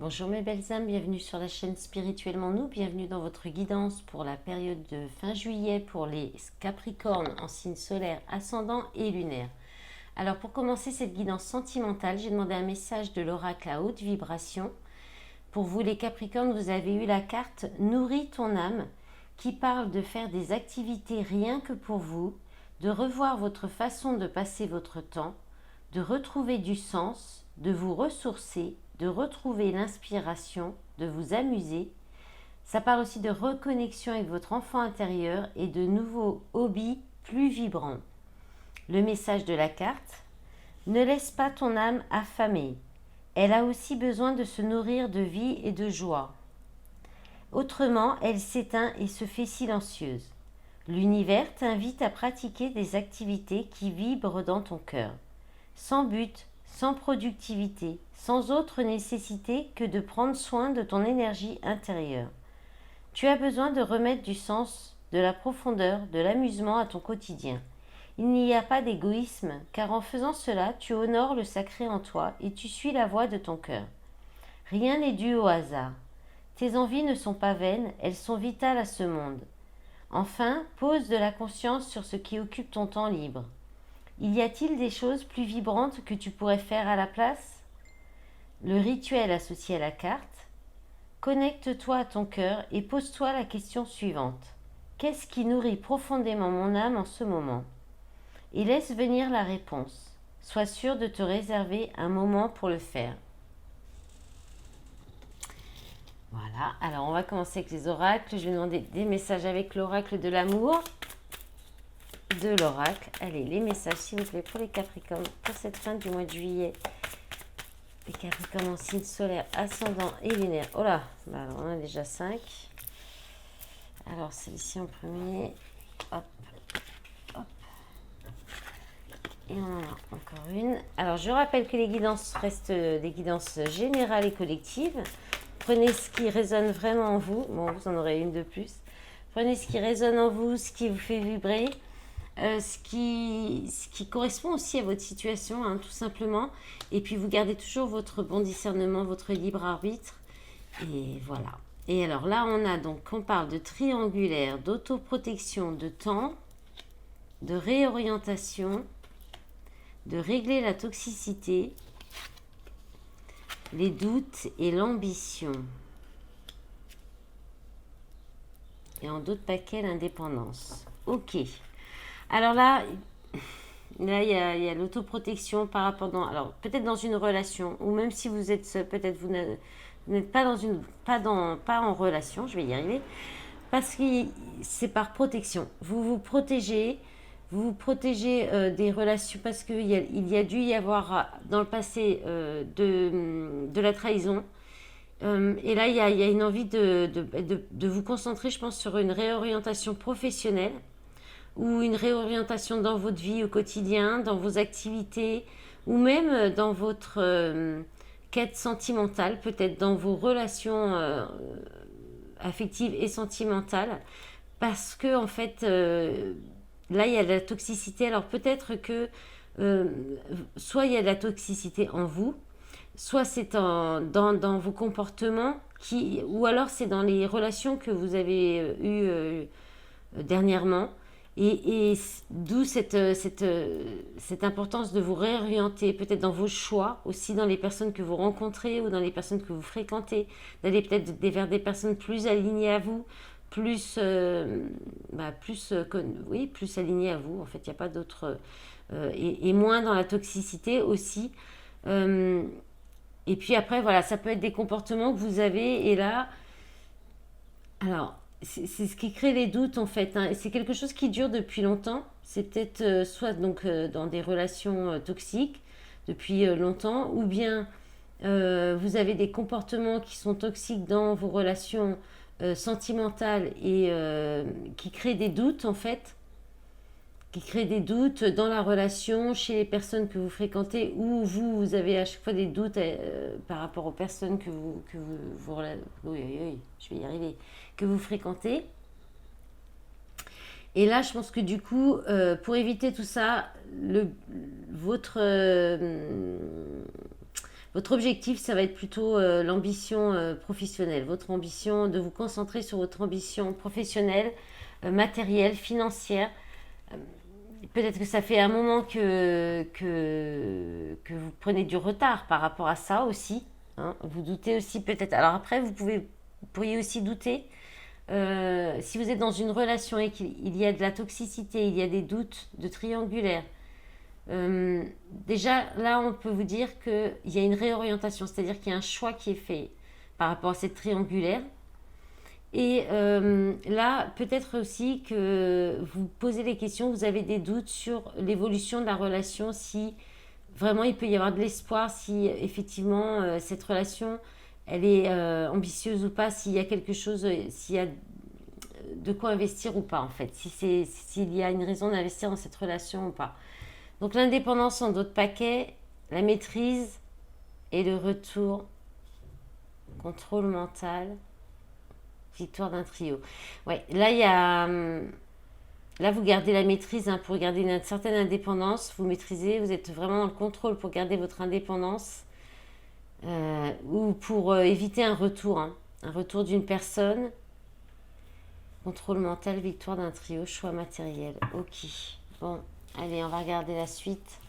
Bonjour mes belles âmes, bienvenue sur la chaîne Spirituellement Nous, bienvenue dans votre guidance pour la période de fin juillet pour les Capricornes en signe solaire, ascendant et lunaire. Alors pour commencer cette guidance sentimentale, j'ai demandé un message de l'oracle à haute vibration. Pour vous les Capricornes, vous avez eu la carte Nourris ton âme qui parle de faire des activités rien que pour vous, de revoir votre façon de passer votre temps, de retrouver du sens, de vous ressourcer, de retrouver l'inspiration, de vous amuser. Ça parle aussi de reconnexion avec votre enfant intérieur et de nouveaux hobbies plus vibrants. Le message de la carte: ne laisse pas ton âme affamée. Elle a aussi besoin de se nourrir de vie et de joie. Autrement, elle s'éteint et se fait silencieuse. L'univers t'invite à pratiquer des activités qui vibrent dans ton cœur, sans but, sans productivité, sans autre nécessité que de prendre soin de ton énergie intérieure. Tu as besoin de remettre du sens, de la profondeur, de l'amusement à ton quotidien. Il n'y a pas d'égoïsme, car en faisant cela, tu honores le sacré en toi et tu suis la voie de ton cœur. Rien n'est dû au hasard. Tes envies ne sont pas vaines, elles sont vitales à ce monde. Enfin, pose de la conscience sur ce qui occupe ton temps libre. Y a-t-il des choses plus vibrantes que tu pourrais faire à la place? Le rituel associé à la carte: connecte-toi à ton cœur et pose-toi la question suivante. Qu'est-ce qui nourrit profondément mon âme en ce moment? Et laisse venir la réponse. Sois sûr de te réserver un moment pour le faire. Voilà, alors on va commencer avec les oracles. Je vais demander des messages avec l'oracle de l'amour. De l'oracle. Allez, les messages s'il vous plaît pour les Capricornes pour cette fin du mois de juillet. Les Capricornes en signe solaire, ascendant et lunaire. Oh là, bah alors on a déjà 5. Alors celle-ci en premier. Hop, hop. Et on en a encore une. Alors je rappelle que les guidances restent des guidances générales et collectives. Prenez ce qui résonne vraiment en vous. Bon, vous en aurez une de plus. Prenez ce qui résonne en vous, ce qui vous fait vibrer. Ce qui correspond aussi à votre situation, hein, tout simplement. Et puis vous gardez toujours votre bon discernement, votre libre arbitre. Et voilà. Et alors là, on parle de triangulaire, d'autoprotection, de temps, de réorientation, de régler la toxicité, les doutes et l'ambition. Et en d'autres paquets, l'indépendance. Ok. Alors là, il y a l'autoprotection par rapport alors peut-être dans une relation, ou même si vous êtes peut-être vous n'êtes pas pas en relation, je vais y arriver, parce que c'est par protection. Vous vous protégez des relations parce qu'il y a dû y avoir dans le passé de la trahison. Et là, il y a une envie de vous concentrer, je pense, sur une réorientation professionnelle ou une réorientation dans votre vie au quotidien, dans vos activités, ou même dans votre quête sentimentale, peut-être dans vos relations affectives et sentimentales, parce que en fait, là, il y a de la toxicité. Alors peut-être que euh, soit il y a de la toxicité en vous, soit c'est dans vos comportements, ou alors c'est dans les relations que vous avez eues dernièrement. Et d'où cette importance de vous réorienter, peut-être dans vos choix, aussi dans les personnes que vous rencontrez ou dans les personnes que vous fréquentez, d'aller peut-être vers des personnes plus alignées à vous, plus, oui, plus alignées à vous. En fait, il n'y a pas d'autre. Et moins dans la toxicité aussi. Euh, et puis après, voilà, ça peut être des comportements que vous avez. Et là, alors, c'est ce qui crée les doutes en fait, hein. C'est quelque chose qui dure depuis longtemps. C'est peut-être soit donc dans des relations toxiques depuis longtemps, ou bien vous avez des comportements qui sont toxiques dans vos relations sentimentales et qui créent des doutes en fait, qui créent des doutes dans la relation, chez les personnes que vous fréquentez, ou vous avez à chaque fois des doutes par rapport aux personnes oui, oui, oui, je vais y arriver, que vous fréquentez. Et là, je pense que du coup, pour éviter tout ça, votre, Votre objectif, ça va être plutôt l'ambition professionnelle, votre ambition, de vous concentrer sur votre ambition professionnelle, matérielle, financière. Peut-être que ça fait un moment que vous prenez du retard par rapport à ça aussi, hein. Vous doutez aussi peut-être. Alors après, vous pourriez aussi douter. Si vous êtes dans une relation et qu'il y a de la toxicité, il y a des doutes de triangulaire, déjà là on peut vous dire qu'il y a une réorientation, c'est-à-dire qu'il y a un choix qui est fait par rapport à cette triangulaire. Et là, peut-être aussi que vous posez des questions, vous avez des doutes sur l'évolution de la relation, si vraiment il peut y avoir de l'espoir, si effectivement cette relation, elle est ambitieuse ou pas, s'il y a quelque chose, s'il y a de quoi investir ou pas en fait, si s'il y a une raison d'investir dans cette relation ou pas. Donc l'indépendance en d'autres paquets, la maîtrise et le retour, contrôle mental, victoire d'un trio. Ouais, là il y a là vous gardez la maîtrise, hein, pour garder une certaine indépendance, vous maîtrisez, vous êtes vraiment dans le contrôle pour garder votre indépendance, ou pour éviter un retour, hein, un retour d'une personne. Contrôle mental, victoire d'un trio, choix matériel. Ok. Bon, allez, on va regarder la suite.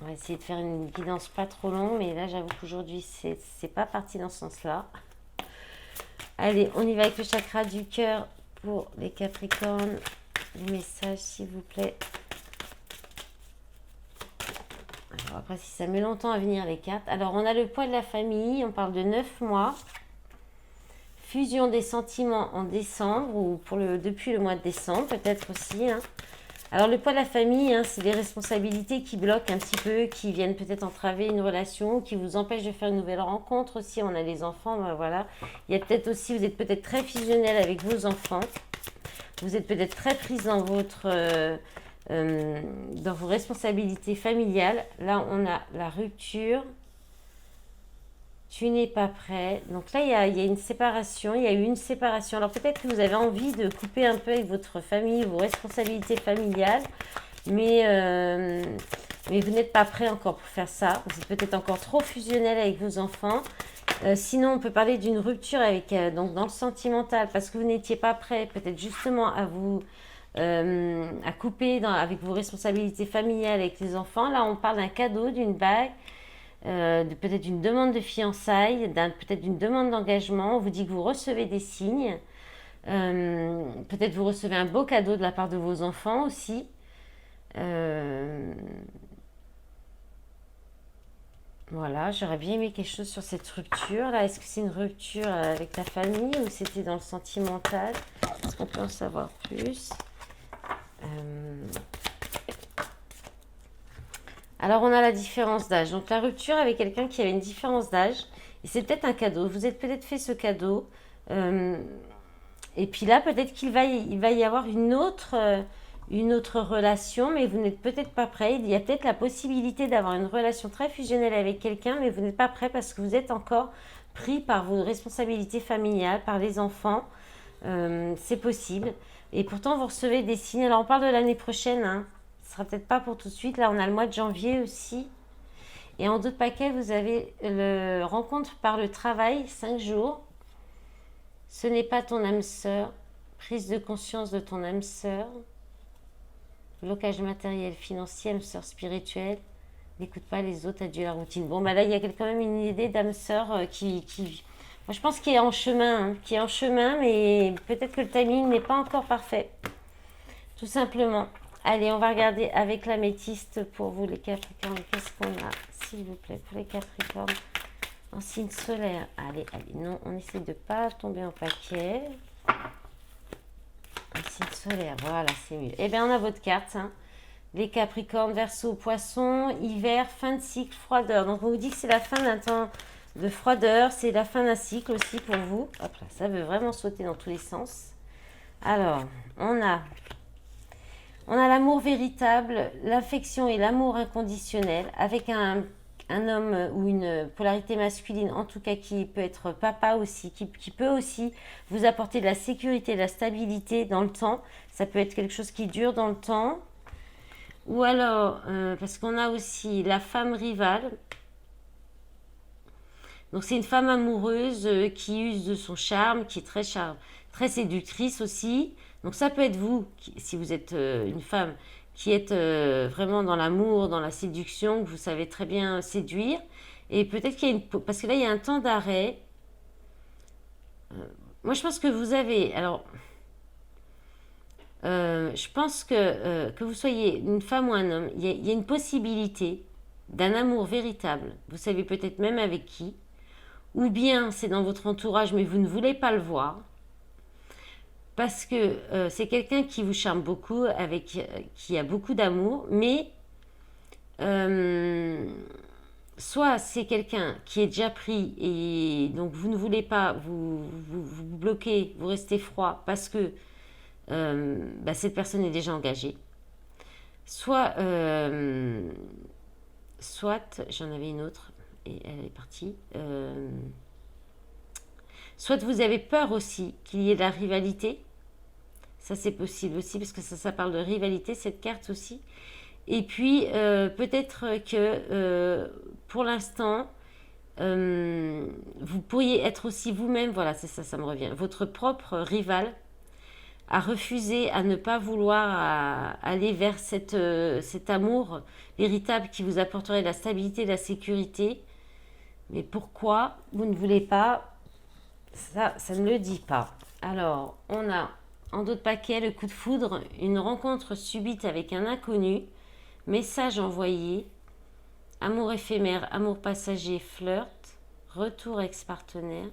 On va essayer de faire une guidance pas trop longue, mais là, j'avoue qu'aujourd'hui, c'est pas parti dans ce sens-là. Allez, on y va avec le chakra du cœur pour les Capricornes. Les messages, s'il vous plaît. Alors, après, si ça met longtemps à venir, les cartes. Alors, on a le poids de la famille. On parle de 9 mois. Fusion des sentiments en décembre, ou depuis le mois de décembre, peut-être aussi, hein. Alors, le poids de la famille, hein, c'est des responsabilités qui bloquent un petit peu, qui viennent peut-être entraver une relation, qui vous empêchent de faire une nouvelle rencontre aussi. On a les enfants, ben voilà. Il y a peut-être aussi, vous êtes peut-être très fusionnel avec vos enfants. Vous êtes peut-être très prise dans dans vos responsabilités familiales. Là, on a la rupture. Tu n'es pas prêt. Donc là, il y a une séparation. Il y a eu une séparation. Alors peut-être que vous avez envie de couper un peu avec votre famille, vos responsabilités familiales. Mais vous n'êtes pas prêt encore pour faire ça. Vous êtes peut-être encore trop fusionnel avec vos enfants. Sinon, on peut parler d'une rupture avec, donc dans le sentimental, parce que vous n'étiez pas prêt, peut-être justement à couper avec vos responsabilités familiales avec les enfants. Là, on parle d'un cadeau, d'une bague. Peut-être d'une demande de fiançailles, peut-être d'une demande d'engagement. On vous dit que vous recevez des signes. Peut-être vous recevez un beau cadeau de la part de vos enfants aussi. Voilà, j'aurais bien aimé quelque chose sur cette rupture. Là, est-ce que c'est une rupture avec la famille ou c'était dans le sentimental? Est-ce qu'on peut en savoir plus? Alors, on a la différence d'âge. Donc, la rupture avec quelqu'un qui avait une différence d'âge. Et c'est peut-être un cadeau. Vous êtes peut-être fait ce cadeau. Et puis là, peut-être qu'il va y avoir une autre relation, mais vous n'êtes peut-être pas prêt. Il y a peut-être la possibilité d'avoir une relation très fusionnelle avec quelqu'un, mais vous n'êtes pas prêt parce que vous êtes encore pris par vos responsabilités familiales, par les enfants. C'est possible. Et pourtant, vous recevez des signes. Alors, on parle de l'année prochaine, hein. Ce sera peut-être pas pour tout de suite. Là, on a le mois de janvier aussi. Et en d'autres paquets, vous avez le rencontre par le travail, 5 jours. Ce n'est pas ton âme sœur. Prise de conscience de ton âme sœur. Blocage matériel, financier, âme sœur spirituelle. N'écoute pas les autres, adieu la routine. Bon, bah là, il y a quand même une idée d'âme sœur qui moi, je pense qu'il est en chemin, hein, qui est en chemin, mais peut-être que le timing n'est pas encore parfait. Tout simplement. Allez, on va regarder avec l'améthyste pour vous, les Capricornes. Qu'est-ce qu'on a, s'il vous plaît, pour les Capricornes en signe solaire? Allez, non, on essaie de ne pas tomber en paquet. Un signe solaire, voilà, c'est mieux. Eh bien, on a votre carte, hein. Les Capricornes, Verseau, Poisson, hiver, fin de cycle, froideur. Donc, on vous dit que c'est la fin d'un temps de froideur, c'est la fin d'un cycle aussi pour vous. Hop là, ça veut vraiment sauter dans tous les sens. Alors, on a l'amour véritable, l'affection et l'amour inconditionnel, avec un homme ou une polarité masculine, en tout cas qui peut être papa aussi, qui peut aussi vous apporter de la sécurité, de la stabilité dans le temps. Ça peut être quelque chose qui dure dans le temps. Ou alors, parce qu'on a aussi la femme rivale, Donc c'est une femme amoureuse qui use de son charme, qui est très séductrice aussi. Donc ça peut être vous, si vous êtes une femme qui êtes vraiment dans l'amour, dans la séduction, que vous savez très bien séduire. Et peut-être qu'il y a une... Parce que là, il y a un temps d'arrêt. Moi, je pense que vous avez... Alors, je pense que vous soyez une femme ou un homme, il y a une possibilité d'un amour véritable. Vous savez peut-être même avec qui. Ou bien c'est dans votre entourage, mais vous ne voulez pas le voir. Parce que c'est quelqu'un qui vous charme beaucoup, qui a beaucoup d'amour, mais euh, soit c'est quelqu'un qui est déjà pris et donc vous ne voulez pas, vous bloquez, vous restez froid parce que bah, cette personne est déjà engagée. Soit, soit j'en avais une autre et elle est partie. Soit vous avez peur aussi qu'il y ait de la rivalité. Ça, c'est possible aussi, parce que ça parle de rivalité, cette carte aussi. Et puis, peut-être que pour l'instant, vous pourriez être aussi vous-même, voilà, c'est ça, ça me revient, votre propre rival, à refuser, à ne pas vouloir aller vers cet amour véritable qui vous apporterait de la stabilité, de la sécurité. Mais pourquoi vous ne voulez pas? Ça ne le dit pas. Alors, on a en d'autres paquets le coup de foudre, une rencontre subite avec un inconnu, message envoyé, amour éphémère, amour passager, flirt, retour ex-partenaire,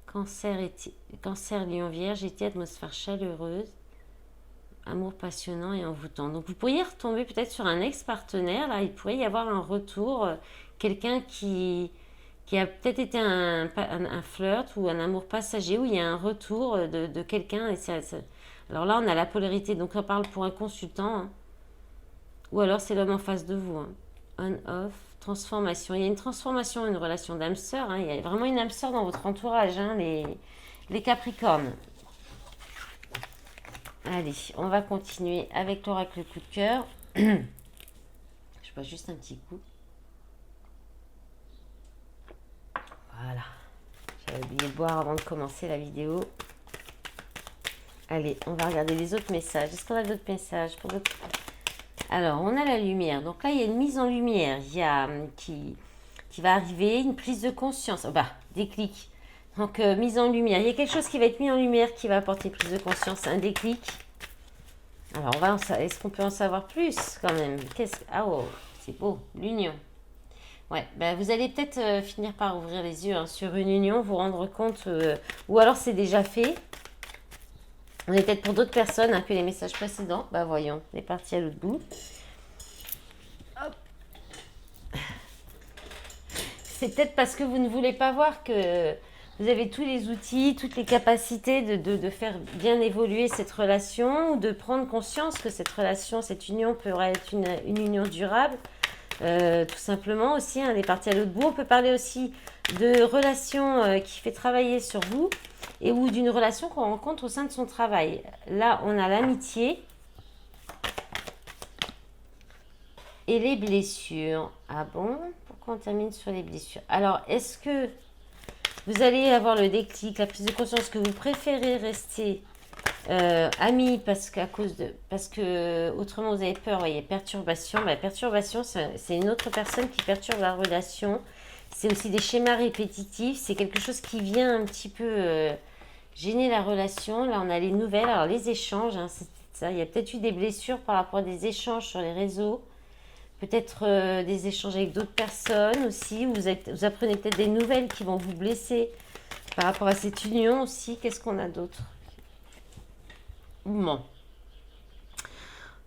cancer lion vierge, été atmosphère chaleureuse, amour passionnant et envoûtant. Donc vous pourriez retomber peut-être sur un ex-partenaire, là il pourrait y avoir un retour, quelqu'un qui a peut-être été un flirt ou un amour passager, où il y a un retour de quelqu'un. Alors là, on a la polarité, donc on parle pour un consultant, hein. Ou alors c'est l'homme en face de vous. Hein. On-off, transformation. Il y a une transformation, une relation d'âme sœur. Hein. Il y a vraiment une âme sœur dans votre entourage, hein, les Capricornes. Allez, on va continuer avec l'oracle coup de cœur. Je bois juste un petit coup. Voilà. J'avais oublié de boire avant de commencer la vidéo. Allez, on va regarder les autres messages. Est-ce qu'on a d'autres messages pour d'autres... Alors, on a la lumière. Donc là, il y a une mise en lumière. Il y a qui va arriver, une prise de conscience. Oh, bah, déclic. Donc, mise en lumière. Il y a quelque chose qui va être mis en lumière qui va apporter prise de conscience, un déclic. Alors, est-ce qu'on peut en savoir plus quand même? Ah, oh, c'est beau, l'union. Ouais, ben vous allez peut-être finir par ouvrir les yeux, hein, sur une union, vous rendre compte, ou alors c'est déjà fait. On est peut-être pour d'autres personnes, hein, que les messages précédents. Bah voyons, on est parti à l'autre bout. Hop. C'est peut-être parce que vous ne voulez pas voir que vous avez tous les outils, toutes les capacités de faire bien évoluer cette relation, ou de prendre conscience que cette relation, cette union pourrait être une union durable. Tout simplement aussi, hein, on est parti à l'autre bout. On peut parler aussi de relations qui fait travailler sur vous, et ou d'une relation qu'on rencontre au sein de son travail. Là, on a l'amitié et les blessures. Ah bon? Pourquoi on termine sur les blessures? Alors, est-ce que vous allez avoir le déclic, la prise de conscience que vous préférez rester amis parce que autrement vous avez peur, voyez, perturbation. Bah, perturbation, c'est une autre personne qui perturbe la relation. C'est aussi des schémas répétitifs. C'est quelque chose qui vient un petit peu gêner la relation. Là, on a les nouvelles. Alors, les échanges, hein, c'est ça. Il y a peut-être eu des blessures par rapport à des échanges sur les réseaux. Peut-être des échanges avec d'autres personnes aussi. Vous apprenez peut-être des nouvelles qui vont vous blesser par rapport à cette union aussi. Qu'est-ce qu'on a d'autre? Bon.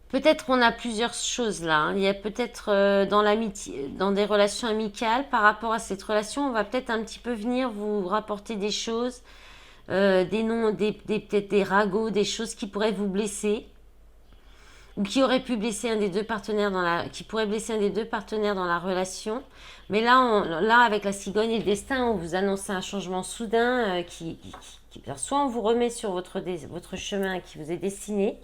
Peut-être qu'on a plusieurs choses là, hein. Il y a peut-être dans l'amitié, dans des relations amicales, par rapport à cette relation, on va peut-être un petit peu venir vous rapporter des choses, des noms, peut-être des ragots, des choses qui pourraient vous blesser, ou qui auraient pu blesser un des deux partenaires qui pourrait blesser un des deux partenaires dans la relation. Mais là, avec la cigogne et le destin, on vous annonce un changement soudain soit on vous remet sur votre chemin qui vous est destiné.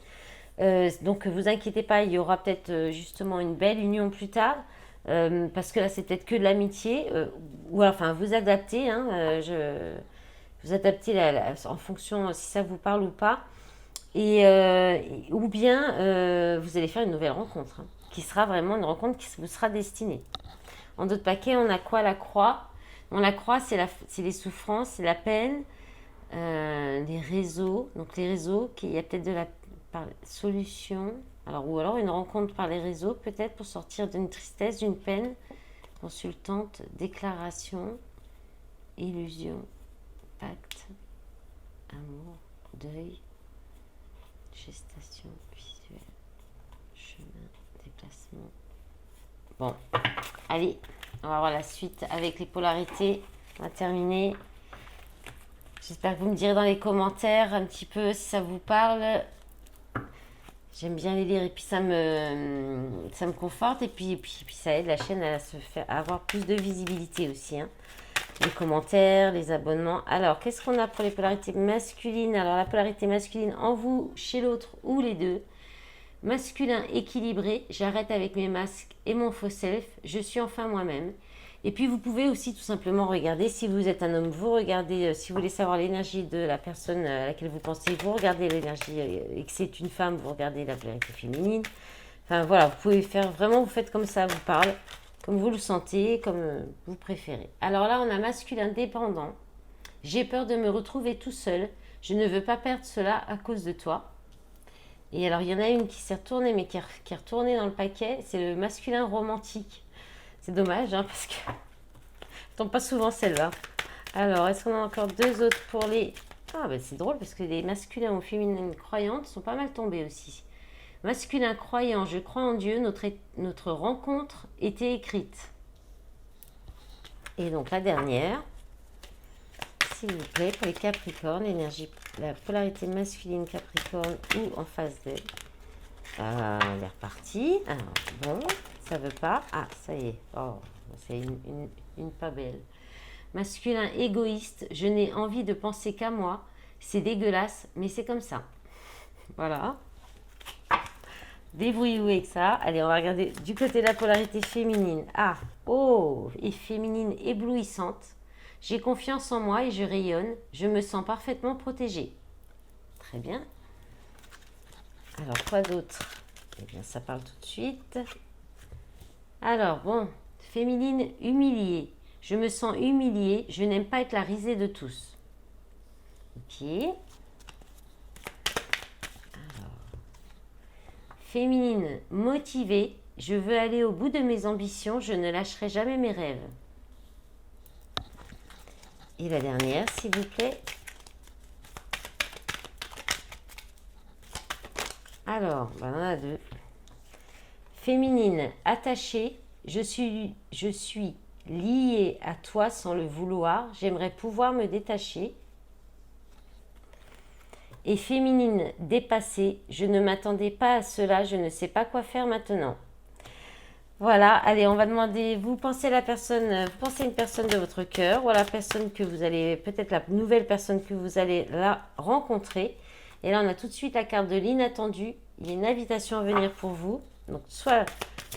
Donc vous inquiétez pas, il y aura peut-être justement une belle union plus tard. Parce que là, c'est peut-être que de l'amitié. Ou alors, enfin, vous adaptez, hein, vous adaptez en fonction si ça vous parle ou pas. Ou bien vous allez faire une nouvelle rencontre, hein, qui sera vraiment une rencontre qui vous sera destinée. En d'autres paquets, on a quoi? La croix. Bon, la croix, c'est les souffrances, c'est la peine, les réseaux. Donc les réseaux, il y a peut-être de la solution. Alors, ou alors une rencontre par les réseaux, peut-être pour sortir d'une tristesse, d'une peine. Consultante, déclaration, illusion, pacte, amour, deuil, gestation, visuelle, chemin, déplacement. Bon, allez, on va voir la suite avec les polarités. On va terminer. J'espère que vous me direz dans les commentaires un petit peu si ça vous parle. J'aime bien les lire et puis ça me conforte et puis ça aide la chaîne à avoir plus de visibilité aussi, hein. Les commentaires, les abonnements. Alors, qu'est-ce qu'on a pour les polarités masculines? Alors, la polarité masculine en vous, chez l'autre ou les deux. Masculin équilibré, j'arrête avec mes masques et mon faux self, je suis enfin moi-même. Et puis vous pouvez aussi tout simplement regarder, si vous êtes un homme, vous regardez, si vous voulez savoir l'énergie de la personne à laquelle vous pensez, vous regardez l'énergie, et que c'est une femme, vous regardez la polarité féminine. Enfin voilà, vous pouvez faire vraiment, vous faites comme ça vous parle, comme vous le sentez, comme vous préférez. Alors là, on a masculin dépendant. J'ai peur de me retrouver tout seul, je ne veux pas perdre cela à cause de toi. Et alors, il y en a une qui s'est retournée, mais qui est retournée dans le paquet, c'est le masculin romantique. C'est dommage, hein, parce que je tombe pas souvent celle-là. Alors, est-ce qu'on a encore deux autres pour les... Ah, ben c'est drôle, parce que les masculins ou féminines croyantes sont pas mal tombés aussi. Masculin croyant, je crois en Dieu, notre rencontre était écrite. Et donc, la dernière, s'il vous plaît, pour les Capricornes, l'énergie, la polarité masculine Capricorne ou en phase d'elle. Elle est repartie. Alors, bon, ça veut pas. Ah, ça y est. Oh, c'est une pas belle. Masculin égoïste, je n'ai envie de penser qu'à moi. C'est dégueulasse, mais c'est comme ça. Voilà. Débrouillez-vous avec ça. Allez, on va regarder du côté de la polarité féminine. Ah, oh, et féminine éblouissante. J'ai confiance en moi et je rayonne. Je me sens parfaitement protégée. Très bien. Alors, quoi d'autre? Eh bien, ça parle tout de suite. Alors, bon, féminine humiliée. Je me sens humiliée. Je n'aime pas être la risée de tous. Ok. Alors, féminine motivée. Je veux aller au bout de mes ambitions. Je ne lâcherai jamais mes rêves. Et la dernière, s'il vous plaît. Alors, ben on en a deux. Féminine, attachée, je suis liée à toi sans le vouloir, j'aimerais pouvoir me détacher. Et féminine, dépassée, je ne m'attendais pas à cela, je ne sais pas quoi faire maintenant. Voilà, allez, on va demander, vous pensez à une personne de votre cœur, ou à la personne que vous allez, peut-être la nouvelle personne que vous allez la rencontrer. Et là, on a tout de suite la carte de l'inattendu. Il y a une invitation à venir pour vous. Donc, soit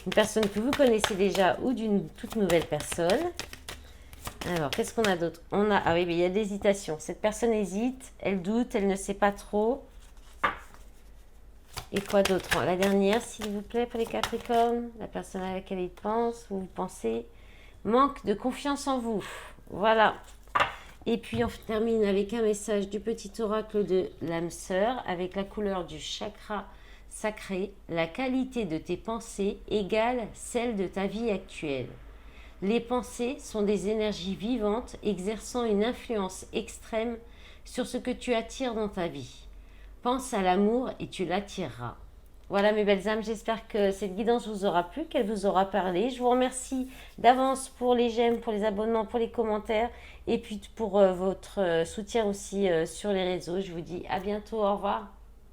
une personne que vous connaissez déjà ou d'une toute nouvelle personne. Alors, qu'est-ce qu'on a d'autre? Ah oui, mais il y a de l'hésitation. Cette personne hésite, elle doute, elle ne sait pas trop. Et quoi d'autre? La dernière, s'il vous plaît, pour les Capricornes. La personne à laquelle ils pensent, ou vous pensez. Manque de confiance en vous. Voilà. Et puis on termine avec un message du petit oracle de l'âme sœur avec la couleur du chakra sacré. La qualité de tes pensées égale celle de ta vie actuelle. Les pensées sont des énergies vivantes exerçant une influence extrême sur ce que tu attires dans ta vie. Pense à l'amour et tu l'attireras. Voilà mes belles âmes, j'espère que cette guidance vous aura plu, qu'elle vous aura parlé. Je vous remercie d'avance pour les j'aime, pour les abonnements, pour les commentaires et puis pour votre soutien aussi sur les réseaux. Je vous dis à bientôt, au revoir.